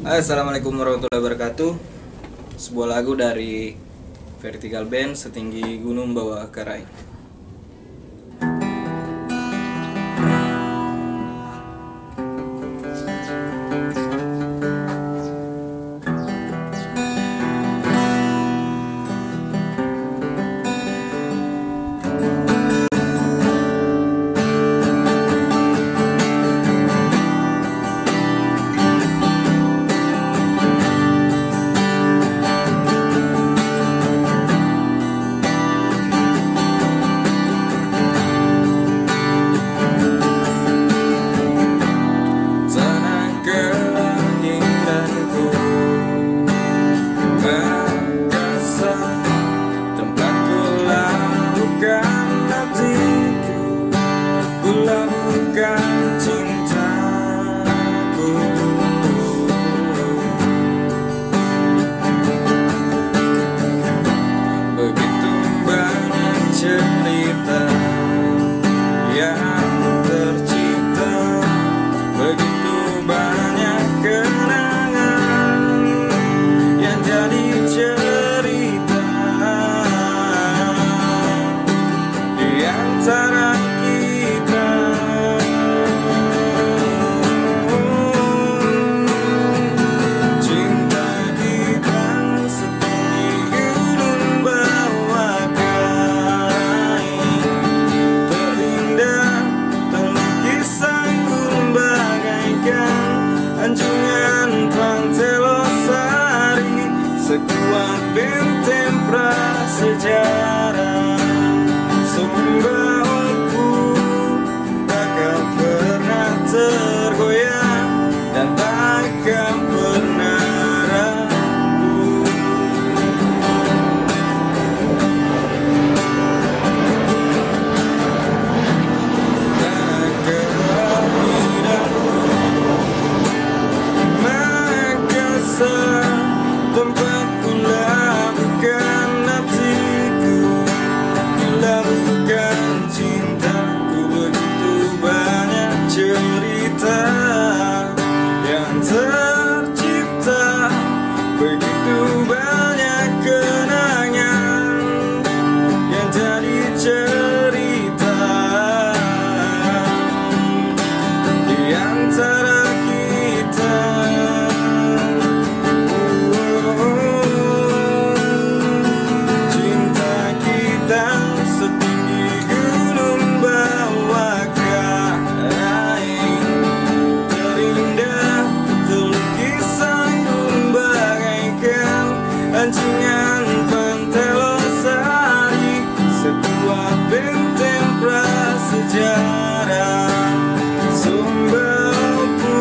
Assalamualaikum warahmatullahi wabarakatuh. Sebuah lagu dari Vertical Band, Setinggi Gunung Bawah Karai. Lakukan cintaku, begitu banyak cerita yang tercipta, begitu banyak kenangan yang jadi cerita di antara sebuah benteng prasejarah. Sumbawaku takkan pernah tergoyah dan takkan pernah rapuh. Tanah kelahiranku Makassar, tempatku labuhkan hatiku, labuhkan cintaku. Begitu banyak cerita yang tercipta, begitu banyak kenangan yang jadi cerita di antara kita. Anjungan Pantelosari, sebuah benteng prasejarah. Sumbawaku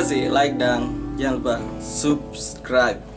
kasih, like dan jangan lupa subscribe.